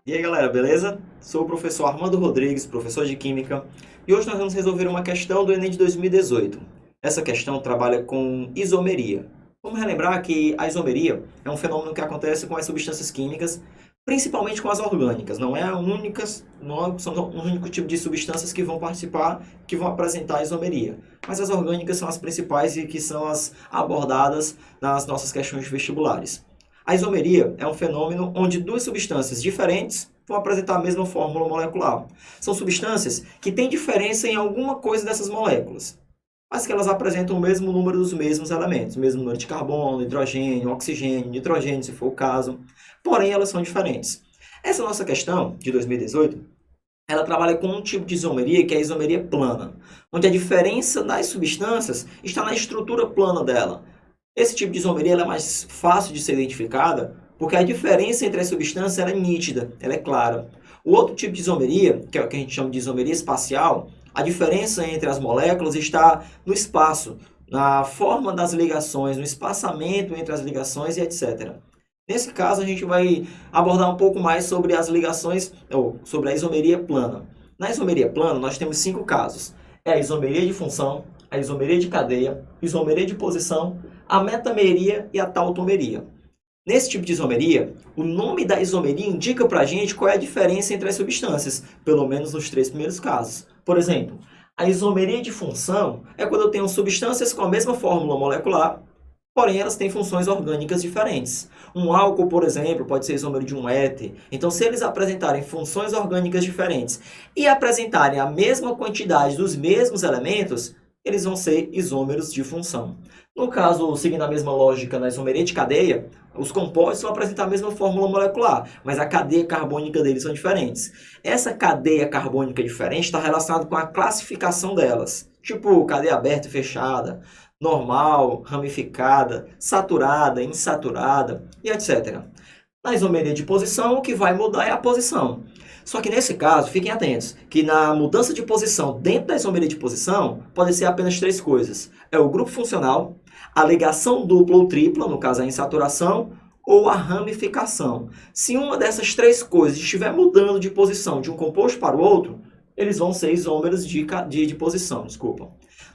E aí galera, beleza? Sou o professor Armando Rodrigues, professor de Química, e hoje nós vamos resolver uma questão do Enem de 2018. Essa questão trabalha com isomeria. Vamos relembrar que a isomeria é um fenômeno que acontece com as substâncias químicas, principalmente com as orgânicas. Não são o único tipo de substâncias que vão participar, que vão apresentar a isomeria. Mas as orgânicas são as principais e que são as abordadas nas nossas questões vestibulares. A isomeria é um fenômeno onde duas substâncias diferentes vão apresentar a mesma fórmula molecular. São substâncias que têm diferença em alguma coisa dessas moléculas, mas que elas apresentam o mesmo número dos mesmos elementos, o mesmo número de carbono, hidrogênio, oxigênio, nitrogênio, se for o caso, porém elas são diferentes. Essa nossa questão, de 2018, ela trabalha com um tipo de isomeria que é a isomeria plana, onde a diferença das substâncias está na estrutura plana dela. Esse tipo de isomeria ela é mais fácil de ser identificada porque a diferença entre as substâncias ela é nítida, ela é clara. O outro tipo de isomeria, que é o que a gente chama de isomeria espacial, a diferença entre as moléculas está no espaço, na forma das ligações, no espaçamento entre as ligações e etc. Nesse caso, a gente vai abordar um pouco mais sobre as ligações, ou sobre a isomeria plana. Na isomeria plana, nós temos 5 casos. É a isomeria de função, a isomeria de cadeia, isomeria de posição, a metameria e a tautomeria. Nesse tipo de isomeria, o nome da isomeria indica para a gente qual é a diferença entre as substâncias, pelo menos nos 3 primeiros casos. Por exemplo, a isomeria de função é quando eu tenho substâncias com a mesma fórmula molecular, porém elas têm funções orgânicas diferentes. Um álcool, por exemplo, pode ser isômero de um éter. Então, se eles apresentarem funções orgânicas diferentes e apresentarem a mesma quantidade dos mesmos elementos, eles vão ser isômeros de função. No caso, seguindo a mesma lógica na isomeria de cadeia, os compostos vão apresentar a mesma fórmula molecular, mas a cadeia carbônica deles são diferentes. Essa cadeia carbônica diferente está relacionada com a classificação delas, tipo cadeia aberta e fechada, normal, ramificada, saturada, insaturada e etc. Na isomeria de posição, o que vai mudar é a posição. Só que nesse caso, fiquem atentos, que na mudança de posição dentro da isomeria de posição, pode ser apenas 3 coisas. É o grupo funcional, a ligação dupla ou tripla, no caso a insaturação, ou a ramificação. Se uma dessas 3 coisas estiver mudando de posição de um composto para o outro, eles vão ser isômeros de posição, desculpa.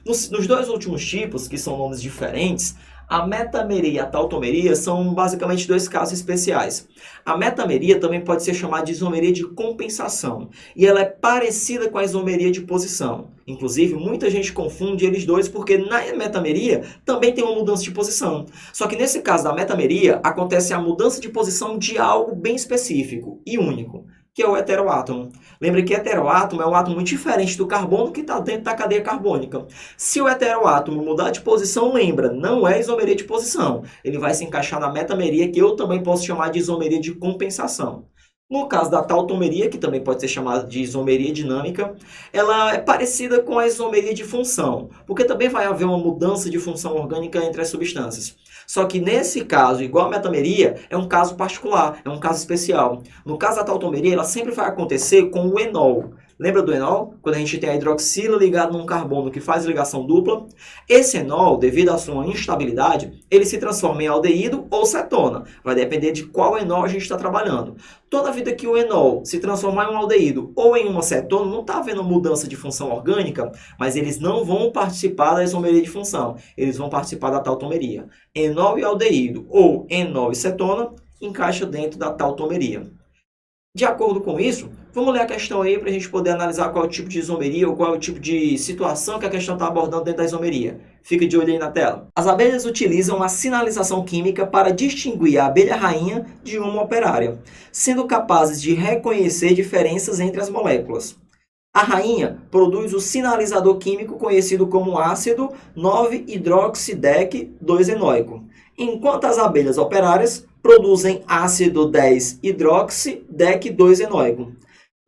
Nos 2 últimos tipos, que são nomes diferentes, a metameria e a tautomeria são basicamente 2 casos especiais. A metameria também pode ser chamada de isomeria de compensação, e ela é parecida com a isomeria de posição. Inclusive, muita gente confunde eles dois porque na metameria também tem uma mudança de posição. Só que nesse caso da metameria, acontece a mudança de posição de algo bem específico e único, que é o heteroátomo. Lembre que heteroátomo é um átomo muito diferente do carbono que está dentro da cadeia carbônica. Se o heteroátomo mudar de posição, lembra, não é isomeria de posição. Ele vai se encaixar na metameria, que eu também posso chamar de isomeria de compensação. No caso da tautomeria, que também pode ser chamada de isomeria dinâmica, ela é parecida com a isomeria de função, porque também vai haver uma mudança de função orgânica entre as substâncias. Só que nesse caso, igual a metameria, é um caso particular, é um caso especial. No caso da tautomeria, ela sempre vai acontecer com o enol. Lembra do enol? Quando a gente tem a hidroxila ligada num carbono que faz ligação dupla. Esse enol, devido à sua instabilidade, ele se transforma em aldeído ou cetona. Vai depender de qual enol a gente está trabalhando. Toda vida que o enol se transformar em um aldeído ou em uma cetona, não está havendo mudança de função orgânica, mas eles não vão participar da isomeria de função. Eles vão participar da tautomeria. Enol e aldeído ou enol e cetona encaixa dentro da tautomeria. De acordo com isso, vamos ler a questão aí para a gente poder analisar qual é o tipo de isomeria ou qual é o tipo de situação que a questão está abordando dentro da isomeria. Fica de olho aí na tela. As abelhas utilizam a sinalização química para distinguir a abelha rainha de uma operária, sendo capazes de reconhecer diferenças entre as moléculas. A rainha produz o sinalizador químico conhecido como ácido 9-hidroxidec-2-enoico, enquanto as abelhas operárias produzem ácido 10-hidroxidec-2-enoico.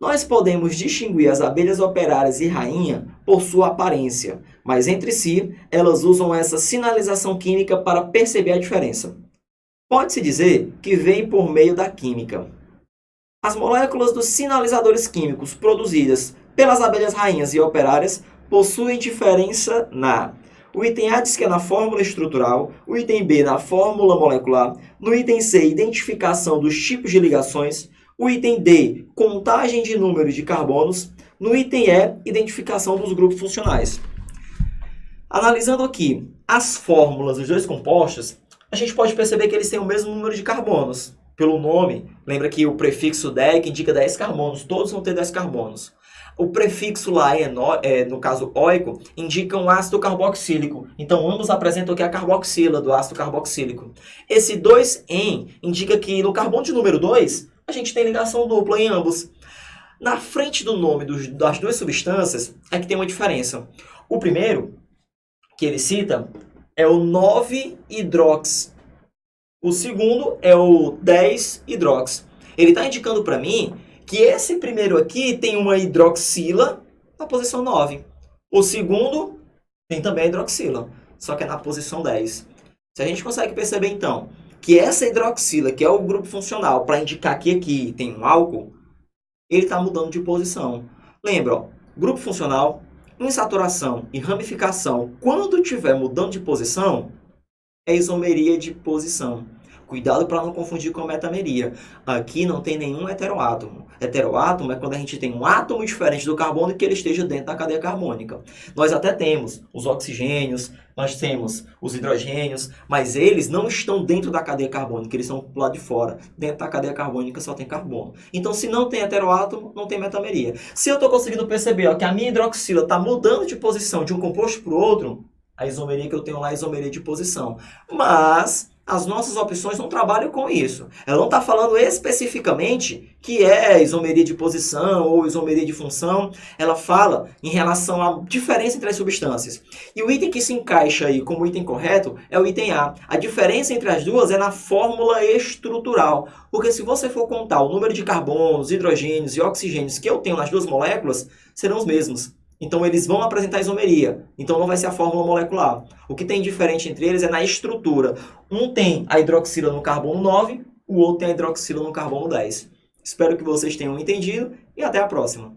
Nós podemos distinguir as abelhas operárias e rainha por sua aparência, mas entre si elas usam essa sinalização química para perceber a diferença. Pode-se dizer que vem por meio da química. As moléculas dos sinalizadores químicos produzidas pelas abelhas rainhas e operárias possuem diferença o item A diz que é na fórmula estrutural, o item B na fórmula molecular, no item C, identificação dos tipos de ligações, O item D, contagem de número de carbonos. No item E, identificação dos grupos funcionais. Analisando aqui as fórmulas dos dois compostos, a gente pode perceber que eles têm o mesmo número de carbonos. Pelo nome, lembra que o prefixo DEC indica 10 carbonos, todos vão ter 10 carbonos. O prefixo lá, no caso oico, indica um ácido carboxílico. Então, ambos apresentam aqui a carboxila do ácido carboxílico. Esse 2-en indica que no carbono de número 2, a gente tem ligação dupla em ambos. Na frente do nome das duas substâncias, é que tem uma diferença. O primeiro, que ele cita, é o 9-hidrox. O segundo é o 10-hidrox. Ele está indicando para mim que esse primeiro aqui tem uma hidroxila na posição 9. O segundo tem também a hidroxila, só que é na posição 10. Se a gente consegue perceber, então, que essa hidroxila, que é o grupo funcional, para indicar que aqui tem um álcool, ele está mudando de posição. Lembra, ó, grupo funcional, insaturação e ramificação, quando estiver mudando de posição, é isomeria de posição. Cuidado para não confundir com metameria. Aqui não tem nenhum heteroátomo. Heteroátomo é quando a gente tem um átomo diferente do carbono e que ele esteja dentro da cadeia carbônica. Nós até temos os oxigênios, nós temos os hidrogênios, mas eles não estão dentro da cadeia carbônica, eles estão do lado de fora. Dentro da cadeia carbônica só tem carbono. Então, se não tem heteroátomo, não tem metameria. Se eu estou conseguindo perceber que a minha hidroxila está mudando de posição de um composto para o outro, a isomeria que eu tenho lá é isomeria de posição. Mas as nossas opções não trabalham com isso. Ela não está falando especificamente que é isomeria de posição ou isomeria de função. Ela fala em relação à diferença entre as substâncias. E o item que se encaixa aí como item correto é o item A. A diferença entre as duas é na fórmula estrutural. Porque se você for contar o número de carbonos, hidrogênios e oxigênios que eu tenho nas duas moléculas, serão os mesmos. Então, eles vão apresentar isomeria. Então, não vai ser a fórmula molecular. O que tem diferente entre eles é na estrutura. Um tem a hidroxila no carbono 9, o outro tem a hidroxila no carbono 10. Espero que vocês tenham entendido e até a próxima.